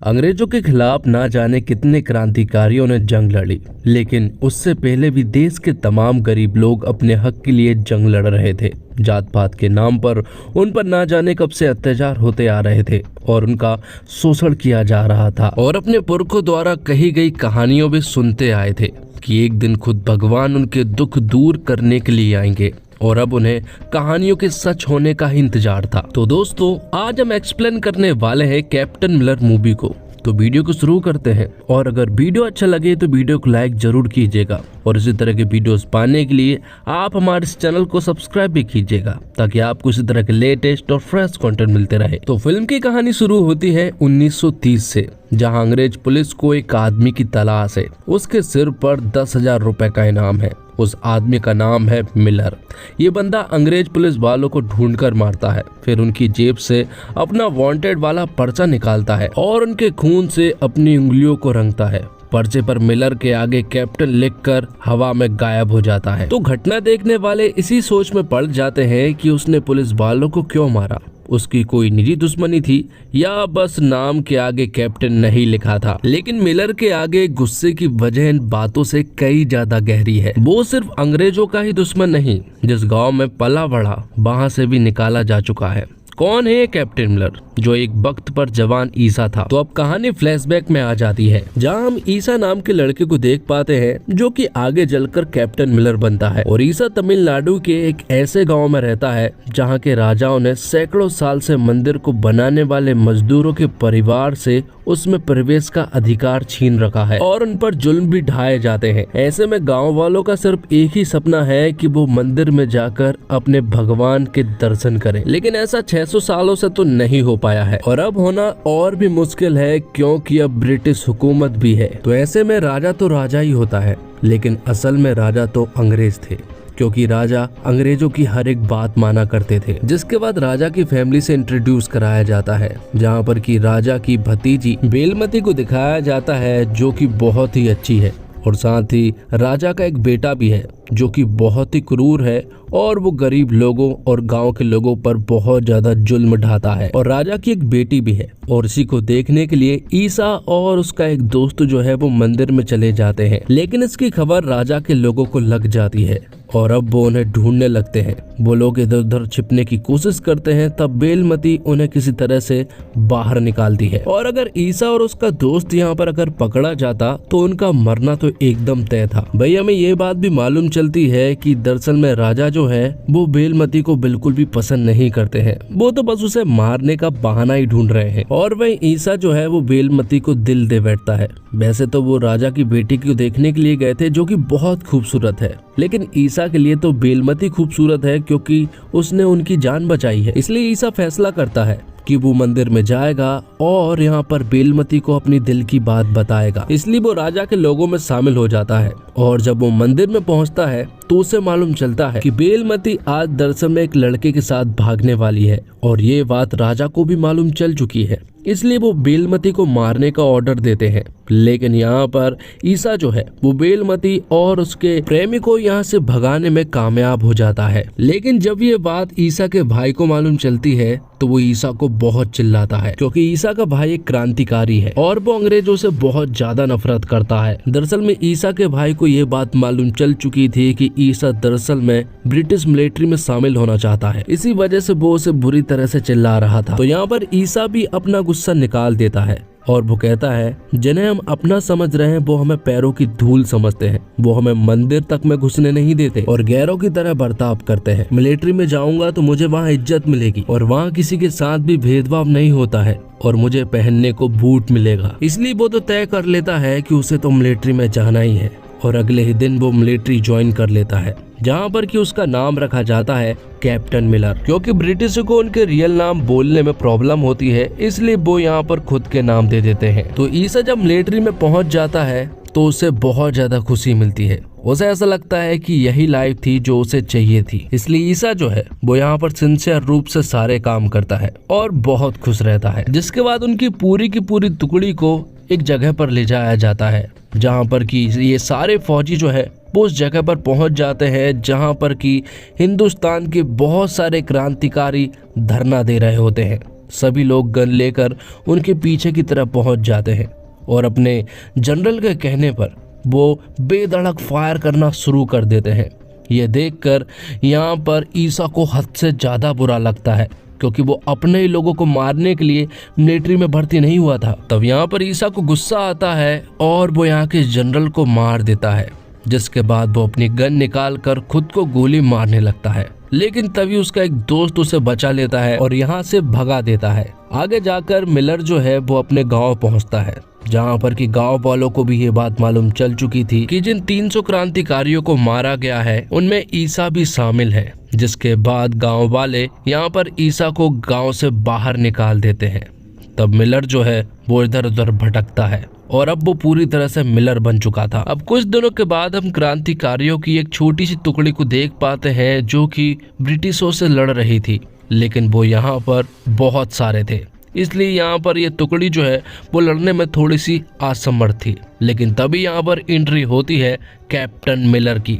अंग्रेजों के खिलाफ ना जाने कितने क्रांतिकारियों ने जंग लड़ी, लेकिन उससे पहले भी देश के तमाम गरीब लोग अपने हक के लिए जंग लड़ रहे थे। जात पात के नाम पर उन पर ना जाने कब से अत्याचार होते आ रहे थे और उनका शोषण किया जा रहा था। और अपने पुरखों द्वारा कही गई कहानियों भी सुनते आए थे कि एक दिन खुद भगवान उनके दुख दूर करने के लिए आएंगे और अब उन्हें कहानियों के सच होने का ही इंतजार था। तो दोस्तों, आज हम एक्सप्लेन करने वाले हैं कैप्टन मिलर मूवी को। तो वीडियो को शुरू करते हैं, और अगर वीडियो अच्छा लगे तो वीडियो को लाइक जरूर कीजिएगा और इसी तरह के वीडियोस पाने के लिए आप हमारे इस चैनल को सब्सक्राइब भी कीजिएगा ताकि आपको इसी तरह के लेटेस्ट और फ्रेश कंटेंट मिलते रहे। तो फिल्म की कहानी शुरू होती है 1930 से, जहां अंग्रेज पुलिस को एक आदमी की तलाश है। उसके सिर पर 10,000 रुपए का इनाम है। उस आदमी का नाम है मिलर। ये बंदा अंग्रेज पुलिस वालों को ढूंढकर मारता है, फिर उनकी जेब से अपना वांटेड वाला पर्चा निकालता है और उनके खून से अपनी उंगलियों को रंगता है। पर्चे पर मिलर के आगे कैप्टन लिखकर हवा में गायब हो जाता है। तो घटना देखने वाले इसी सोच में पड़ जाते हैं कि उसने पुलिस वालों को क्यों मारा। उसकी कोई निजी दुश्मनी थी या बस नाम के आगे कैप्टन नहीं लिखा था। लेकिन मिलर के आगे गुस्से की वजह इन बातों से कई ज्यादा गहरी है। वो सिर्फ अंग्रेजों का ही दुश्मन नहीं, जिस गांव में पला बढ़ा वहां से भी निकाला जा चुका है। कौन है ये कैप्टन मिलर, जो एक वक्त पर जवान ईसा था। तो अब कहानी फ्लैशबैक में आ जाती है, जहां हम ईसा नाम के लड़के को देख पाते हैं जो कि आगे चलकर कैप्टन मिलर बनता है। और ईसा तमिलनाडु के एक ऐसे गांव में रहता है जहां के राजाओं ने सैकड़ों साल से मंदिर को बनाने वाले मजदूरों के परिवार से उसमें प्रवेश का अधिकार छीन रखा है और उन पर जुल्म भी ढाए जाते हैं। ऐसे में गाँव वालों का सिर्फ एक ही सपना है कि वो मंदिर में जाकर अपने भगवान के दर्शन करें, लेकिन ऐसा 600 सालों से तो नहीं हो पाया है और अब होना और भी मुश्किल है, क्योंकि अब ब्रिटिश हुकूमत भी है। तो ऐसे में राजा तो राजा ही होता है, लेकिन असल में राजा तो अंग्रेज थे, क्योंकि राजा अंग्रेजों की हर एक बात माना करते थे। जिसके बाद राजा की फैमिली से इंट्रोड्यूस कराया जाता है, जहाँ पर कि राजा की भतीजी बेलमती को दिखाया जाता है, जो कि बहुत ही अच्छी है। और साथ ही राजा का एक बेटा भी है जो कि बहुत ही क्रूर है और वो गरीब लोगों और गांव के लोगों पर बहुत ज्यादा जुल्म ढाता है। और राजा की एक बेटी भी है, और इसी को देखने के लिए ईसा और उसका एक दोस्त जो है वो मंदिर में चले जाते हैं। लेकिन इसकी खबर राजा के लोगों को लग जाती है और अब वो उन्हें ढूंढने लगते हैं। वो लोग इधर उधर छिपने की कोशिश करते हैं, तब बेलमती उन्हें किसी तरह से बाहर निकालती है। और अगर ईसा और उसका दोस्त यहाँ पर अगर पकड़ा जाता तो उनका मरना तो एकदम तय था। भाई हमें ये बात भी मालूम चलती है कि दरअसल में राजा जो है वो बेलमती को बिल्कुल भी पसंद नहीं करते हैं, वो तो बस उसे मारने का बहाना ही ढूंढ रहे हैं। और वही ईसा जो है वो बेलमती को दिल दे बैठता है। वैसे तो वो राजा की बेटी को देखने के लिए गए थे, जो कि बहुत खूबसूरत है, लेकिन ईसा के लिए तो बेलमती खूबसूरत है क्योंकि उसने उनकी जान बचाई है। इसलिए ईसा फैसला करता है कि वो मंदिर में जाएगा और यहाँ पर बेलमती को अपनी दिल की बात बताएगा। इसलिए वो राजा के लोगों में शामिल हो जाता है। और जब वो मंदिर में पहुँचता है तो उसे मालूम चलता है कि बेलमती आज दरअसल में एक लड़के के साथ भागने वाली है, और ये बात राजा को भी मालूम चल चुकी है। इसलिए वो बेलमती को मारने का ऑर्डर देते हैं। लेकिन यहाँ पर ईसा जो है वो बेलमती और उसके प्रेमी को यहाँ से भगाने में कामयाब हो जाता है। लेकिन जब ये बात ईसा के भाई को मालूम चलती है तो वो ईसा को बहुत चिल्लाता है, क्योंकि ईसा का भाई एक क्रांतिकारी है और वो अंग्रेजों से बहुत ज्यादा नफरत करता है। दरअसल में ईसा के भाई को ये बात मालूम चल चुकी थी कि ईसा दरअसल में ब्रिटिश मिलिट्री में शामिल होना चाहता है, इसी वजह से वो उसे बुरी तरह से चिल्ला रहा था। तो यहाँ पर ईसा भी अपना गुस्सा निकाल देता है और वो कहता है, जिन्हें हम अपना समझ रहे हैं वो हमें पैरों की धूल समझते हैं। वो हमें मंदिर तक में घुसने नहीं देते और गैरों की तरह बर्ताव करते हैं। मिलिट्री में जाऊंगा तो मुझे वहाँ इज्जत मिलेगी और वहाँ किसी के साथ भी भेदभाव नहीं होता है और मुझे पहनने को बूट मिलेगा। इसलिए वो तो तय कर लेता है कि उसे तो मिलिट्री में जाना ही है, और अगले ही दिन वो मिलिट्री ज्वाइन कर लेता है, जहाँ पर कि उसका नाम रखा जाता है कैप्टन मिलर। क्योंकि ब्रिटिश को उनके रियल नाम बोलने में प्रॉब्लम होती है, इसलिए वो यहाँ पर खुद के नाम दे देते हैं। तो ईसा जब मिलिट्री में पहुंच जाता है तो उसे बहुत ज्यादा खुशी मिलती है। उसे ऐसा लगता है कि यही लाइफ थी जो उसे चाहिए थी। इसलिए ईसा जो है वो यहाँ पर सिंसियर रूप से सारे काम करता है और बहुत खुश रहता है। जिसके बाद उनकी पूरी की पूरी टुकड़ी को एक जगह पर ले जाया जाता है, जहाँ पर कि ये सारे फौजी जो है वो उस जगह पर पहुंच जाते हैं जहां पर कि हिंदुस्तान के बहुत सारे क्रांतिकारी धरना दे रहे होते हैं। सभी लोग गन लेकर उनके पीछे की तरफ पहुंच जाते हैं और अपने जनरल के कहने पर वो बेधड़क फायर करना शुरू कर देते हैं। ये देखकर यहाँ पर ईसा को हद से ज़्यादा बुरा लगता है, क्योंकि वो अपने ही लोगों को मारने के लिए मिलिट्री में भर्ती नहीं हुआ था। तब यहाँ पर ईसा को गुस्सा आता है और वो यहाँ के जनरल को मार देता है, जिसके बाद वो अपनी गन निकाल कर खुद को गोली मारने लगता है। लेकिन तभी उसका एक दोस्त उसे बचा लेता है और यहाँ से भगा देता है। आगे जाकर मिलर जो है वो अपने गांव पहुंचता है, जहां पर कि गांव वालों को भी ये बात मालूम चल चुकी थी कि जिन 300 क्रांतिकारियों को मारा गया है उनमें ईसा भी शामिल है। जिसके बाद गांव वाले यहां पर ईसा को गांव से बाहर निकाल देते हैं। तब मिलर जो है वो इधर उधर भटकता है और अब वो पूरी तरह से मिलर बन चुका था। अब कुछ दिनों के बाद हम क्रांतिकारियों की एक छोटी सी टुकड़ी को देख पाते हैं जो कि ब्रिटिशों से लड़ रही थी, लेकिन वो यहाँ पर बहुत सारे थे, इसलिए यहाँ पर ये टुकड़ी जो है वो लड़ने में थोड़ी सी असमर्थ थी। लेकिन तभी यहाँ पर एंट्री होती है कैप्टन मिलर की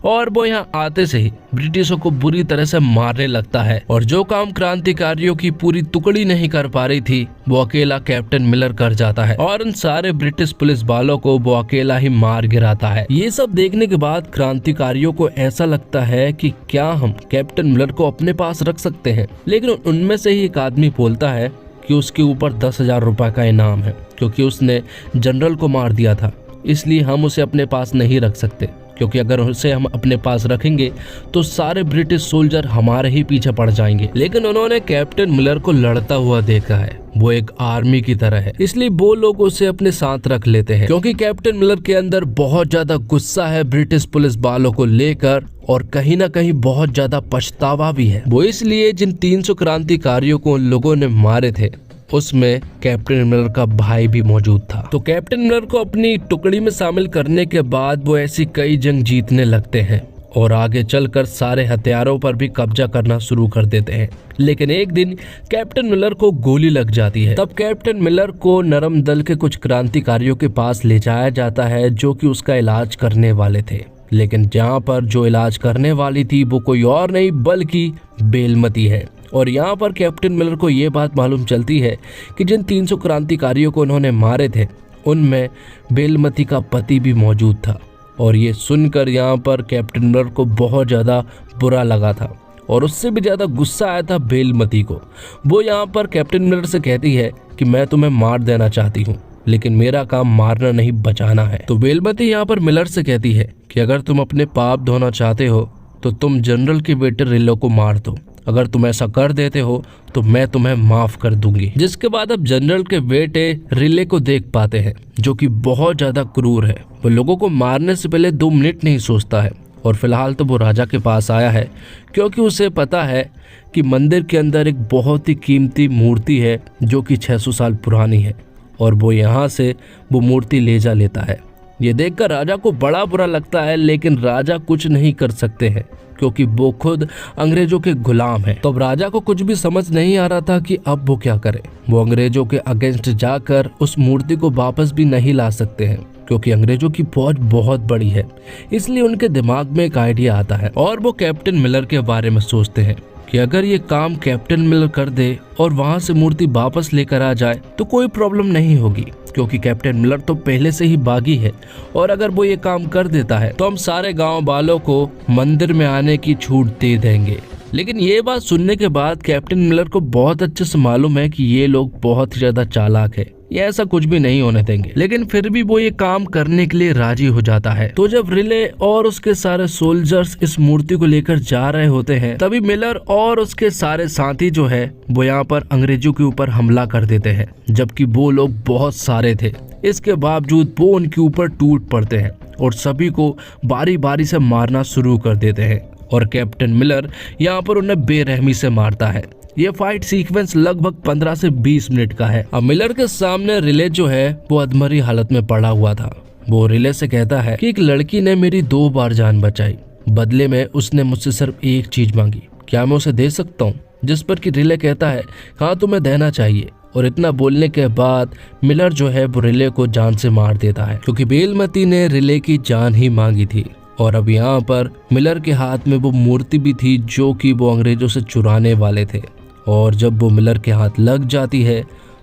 और वो यहाँ आते से ही ब्रिटिशों को बुरी तरह से मारने लगता है और जो काम क्रांतिकारियों की पूरी टुकड़ी नहीं कर पा रही थी वो अकेला कैप्टन मिलर कर जाता है और उन सारे ब्रिटिश पुलिस वालों को वो अकेला ही मार गिराता है। ये सब देखने के बाद क्रांतिकारियों को ऐसा लगता है कि क्या हम कैप्टन मिलर को अपने पास रख सकते हैं, लेकिन उनमें से ही एक आदमी बोलता है कि उसके ऊपर 10,000 रुपए का इनाम है, क्योंकि उसने जनरल को मार दिया था, इसलिए हम उसे अपने पास नहीं रख सकते, क्योंकि अगर उसे हम अपने पास रखेंगे तो सारे ब्रिटिश सोल्जर हमारे ही पीछे पड़ जाएंगे। लेकिन उन्होंने कैप्टन मिलर को लड़ता हुआ देखा है, वो एक आर्मी की तरह है, इसलिए वो लोग उसे अपने साथ रख लेते हैं। क्योंकि कैप्टन मिलर के अंदर बहुत ज्यादा गुस्सा है ब्रिटिश पुलिस वालों को लेकर और कहीं ना कहीं बहुत ज्यादा पछतावा भी है। वो इसलिए जिन 300 क्रांतिकारियों को उन लोगों ने मारे थे उसमें कैप्टन मिलर का भाई भी मौजूद था। तो कैप्टन मिलर को अपनी टुकड़ी में शामिल करने के बाद वो ऐसी कई जंग जीतने लगते हैं और आगे चलकर सारे हथियारों पर भी कब्जा करना शुरू कर देते हैं। लेकिन एक दिन कैप्टन मिलर को गोली लग जाती है। तब कैप्टन मिलर को नरम दल के कुछ क्रांतिकारियों के पास ले जाया जाता है जो कि उसका इलाज करने वाले थे। लेकिन जहाँ पर जो इलाज करने वाली थी वो कोई और नहीं बल्कि बेलमती है। और यहाँ पर कैप्टन मिलर को ये बात मालूम चलती है कि जिन 300 क्रांतिकारियों को उन्होंने मारे थे उनमें बेलमती का पति भी मौजूद था। और ये सुनकर यहाँ पर कैप्टन मिलर को बहुत ज़्यादा बुरा लगा था और उससे भी ज़्यादा गुस्सा आया था बेलमती को। वो यहाँ पर कैप्टन मिलर से कहती है कि मैं तुम्हें मार देना चाहती हूँ, लेकिन मेरा काम मारना नहीं बचाना है। तो बेलमती यहाँ पर मिलर से कहती है कि अगर तुम अपने पाप धोना चाहते हो तो तुम जनरल के बेटे रिले को मार दो, अगर तुम ऐसा कर देते हो तो मैं तुम्हें माफ कर दूंगी। जिसके बाद अब जनरल के बेटे रिले को देख पाते हैं जो कि बहुत ज्यादा क्रूर है। वो लोगों को मारने से पहले 2 मिनट नहीं सोचता है और फिलहाल तो वो राजा के पास आया है क्योंकि उसे पता है कि मंदिर के अंदर एक बहुत ही कीमती मूर्ति है जो कि 600 साल पुरानी है और वो यहाँ से वो मूर्ति ले जा लेता है। ये देखकर राजा को बड़ा बुरा लगता है, लेकिन राजा कुछ नहीं कर सकते हैं क्योंकि वो खुद अंग्रेजों के गुलाम हैं। तो अब राजा को कुछ भी समझ नहीं आ रहा था कि अब वो क्या करे। वो अंग्रेजों के अगेंस्ट जाकर उस मूर्ति को वापस भी नहीं ला सकते हैं क्योंकि अंग्रेजों की फौज बहुत बड़ी है। इसलिए उनके दिमाग में एक आइडिया आता है और वो कैप्टन मिलर के बारे में सोचते हैं कि अगर ये काम कैप्टन मिलर कर दे और वहां से मूर्ति वापस लेकर आ जाए तो कोई प्रॉब्लम नहीं होगी, क्योंकि कैप्टन मिलर तो पहले से ही बागी है और अगर वो ये काम कर देता है तो हम सारे गांव वालों को मंदिर में आने की छूट दे देंगे। लेकिन ये बात सुनने के बाद कैप्टन मिलर को बहुत अच्छे से मालूम है कि ये लोग बहुत ही ज्यादा चालाक है, ये ऐसा कुछ भी नहीं होने देंगे। लेकिन फिर भी वो ये काम करने के लिए राजी हो जाता है। तो जब रिले और उसके सारे सोल्जर्स इस मूर्ति को लेकर जा रहे होते हैं तभी मिलर और उसके सारे साथी जो है वो यहाँ पर अंग्रेजों के ऊपर हमला कर देते हैं, जबकि वो लोग बहुत सारे थे। इसके बावजूद वो उनके ऊपर टूट पड़ते हैं और सभी को बारी बारी से मारना शुरू कर देते हैं और कैप्टन मिलर यहाँ पर उन्हें बेरहमी से मारता है। ये फाइट सीक्वेंस लगभग 15 से 20 मिनट का है। अब मिलर के सामने रिले जो है वो अधमरी हालत में पड़ा हुआ था। वो रिले से कहता है कि एक लड़की ने मेरी 2 बार जान बचाई, बदले में उसने मुझसे सिर्फ एक चीज मांगी, क्या मैं उसे दे सकता हूँ? जिस पर कि रिले कहता है हाँ तुम्हें देना चाहिए। और इतना बोलने के बाद मिलर जो है वो रिले को जान से मार देता है क्योंकि बेलमती ने रिले की जान ही मांगी थी। और अब यहाँ पर मिलर के हाथ में वो मूर्ति भी थी जो कि वो अंग्रेजों से चुराने वाले थे और जब वो मिलर के हाथ लग जाती है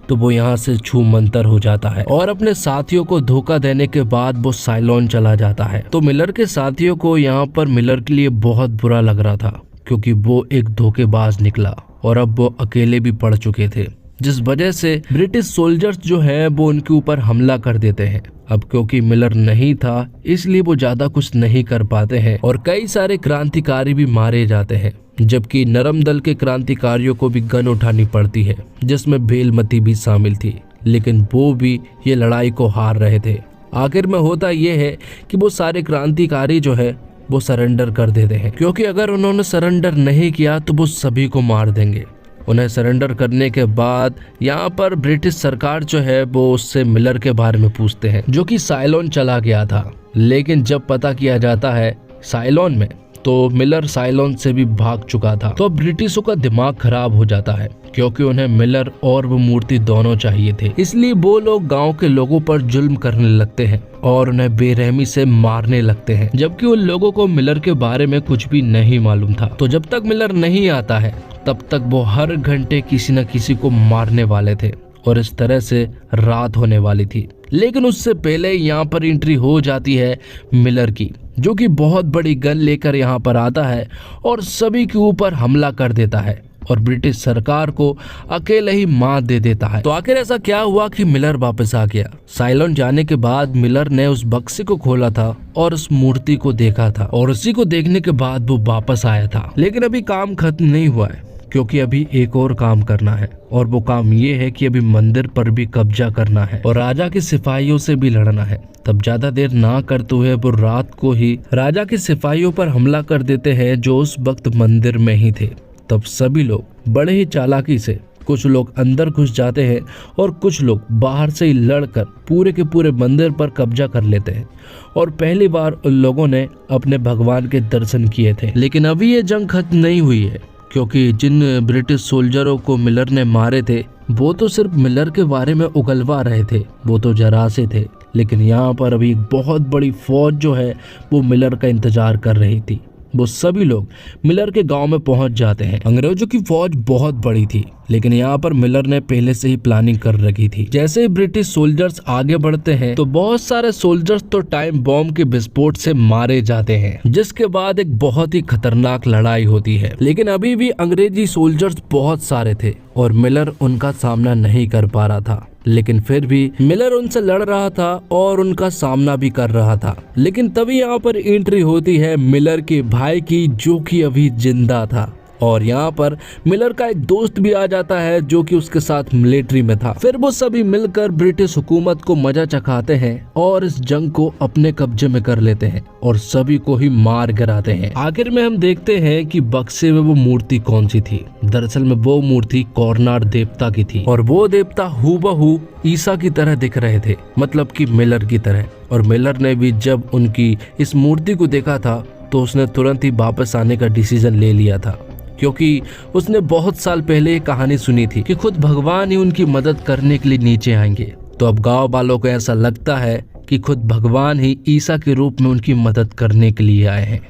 तो वो यहाँ से छू मंतर हो जाता है और अपने साथियों को धोखा देने के बाद वो साइलोन चला जाता है। तो मिलर के साथियों को यहाँ पर मिलर के लिए बहुत बुरा लग रहा था, क्योंकि वो एक धोखेबाज निकला और अब वो अकेले भी पड़ चुके थे, जिस वजह से ब्रिटिश सोल्जर्स जो है वो उनके ऊपर हमला कर देते हैं। अब क्योंकि मिलर नहीं था इसलिए वो ज्यादा कुछ नहीं कर पाते हैं और कई सारे क्रांतिकारी भी मारे जाते हैं, जबकि नरम दल के क्रांतिकारियों को भी गन उठानी पड़ती है, जिसमें भेलमती भी शामिल थी, लेकिन वो भी ये लड़ाई को हार रहे थे। आखिर में होता ये है कि वो सारे क्रांतिकारी जो है वो सरेंडर कर देते हैं, क्योंकि अगर उन्होंने सरेंडर नहीं किया तो वो सभी को मार देंगे। उन्हें सरेंडर करने के बाद यहाँ पर ब्रिटिश सरकार जो है वो उससे मिलर के बारे में पूछते हैं, जो कि साइलोन चला गया था। लेकिन जब पता किया जाता है साइलोन में, तो मिलर साइलोन से भी भाग चुका था। तो ब्रिटिशों का दिमाग खराब हो जाता है, क्योंकि उन्हें मिलर और वो मूर्ति दोनों चाहिए थे। इसलिए वो लोग गांव के लोगों पर जुल्म करने लगते हैं और उन्हें बेरहमी से मारने लगते हैं, जबकि उन लोगों को मिलर के बारे में कुछ भी नहीं मालूम था। तो जब तक मिलर नहीं आता है तब तक वो हर घंटे किसी न किसी को मारने वाले थे और इस तरह से रात होने वाली थी। लेकिन उससे पहले यहाँ पर एंट्री हो जाती है मिलर की, जो कि बहुत बड़ी गन लेकर यहाँ पर आता है और सभी के ऊपर हमला कर देता है और ब्रिटिश सरकार को अकेले ही मात दे देता है। तो आखिर ऐसा क्या हुआ कि मिलर वापस आ गया? साइलोन जाने के बाद मिलर ने उस बक्से को खोला था और उस मूर्ति को देखा था और उसी को देखने के बाद वो वापस आया था। लेकिन अभी काम खत्म नहीं हुआ है, क्योंकि अभी एक और काम करना है और वो काम ये है कि अभी मंदिर पर भी कब्जा करना है और राजा के सिपाहियों से भी लड़ना है। तब ज्यादा देर ना करते हुए वो रात को ही राजा के सिपाहियों पर हमला कर देते हैं, जो उस वक्त मंदिर में ही थे। तब सभी लोग बड़े ही चालाकी से, कुछ लोग अंदर घुस जाते हैं और कुछ लोग बाहर से ही लड़कर पूरे के पूरे मंदिर पर कब्जा कर लेते हैं और पहली बार उन लोगों ने अपने भगवान के दर्शन किए थे। लेकिन अभी ये जंग खत्म नहीं हुई है, क्योंकि जिन ब्रिटिश सोल्जरों को मिलर ने मारे थे वो तो सिर्फ मिलर के बारे में उगलवा रहे थे, वो तो जरा से थे। लेकिन यहाँ पर अभी एक बहुत बड़ी फौज जो है वो मिलर का इंतजार कर रही थी। वो सभी लोग मिलर के गांव में पहुंच जाते हैं। अंग्रेजों की फौज बहुत बड़ी थी, लेकिन यहाँ पर मिलर ने पहले से ही प्लानिंग कर रखी थी। जैसे ही ब्रिटिश सोल्जर्स आगे बढ़ते हैं तो बहुत सारे सोल्जर्स तो टाइम बॉम्ब के विस्फोट से मारे जाते हैं, जिसके बाद एक बहुत ही खतरनाक लड़ाई होती है। लेकिन अभी भी अंग्रेजी सोल्जर्स बहुत सारे थे और मिलर उनका सामना नहीं कर पा रहा था। लेकिन फिर भी मिलर उनसे लड़ रहा था और उनका सामना भी कर रहा था। लेकिन तभी यहाँ पर एंट्री होती है मिलर के भाई की, जो कि अभी जिंदा था, और यहाँ पर मिलर का एक दोस्त भी आ जाता है जो कि उसके साथ मिलिट्री में था। फिर वो सभी मिलकर ब्रिटिश हुकूमत को मजा चखाते हैं और इस जंग को अपने कब्जे में कर लेते हैं और सभी को ही मार गिराते हैं। आखिर में हम देखते हैं कि बक्से में वो मूर्ति कौन सी थी। दरअसल में वो मूर्ति कोरनार देवता की थी और वो देवता हूबहू ईसा की तरह दिख रहे थे, मतलब कि मिलर की तरह। और मिलर ने भी जब उनकी इस मूर्ति को देखा था तो उसने तुरंत ही वापस आने का डिसीजन ले लिया था, क्योंकि उसने बहुत साल पहले ये कहानी सुनी थी कि खुद भगवान ही उनकी मदद करने के लिए नीचे आएंगे। तो अब गांव वालों को ऐसा लगता है कि खुद भगवान ही ईसा के रूप में उनकी मदद करने के लिए आए हैं।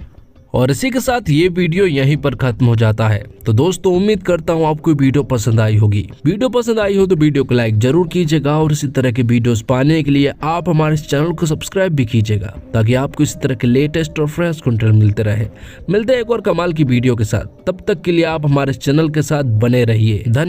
और इसी के साथ ये वीडियो यहीं पर खत्म हो जाता है। तो दोस्तों उम्मीद करता हूँ आपको वीडियो पसंद आई होगी। वीडियो पसंद आई हो तो वीडियो को लाइक जरूर कीजिएगा और इसी तरह के वीडियोस पाने के लिए आप हमारे चैनल को सब्सक्राइब भी कीजिएगा, ताकि आपको इसी तरह के लेटेस्ट और फ्रेश कंटेंट मिलते रहे। मिलते हैं एक और कमाल की वीडियो के साथ, तब तक के लिए आप हमारे चैनल के साथ बने रहिए। धन्यवाद।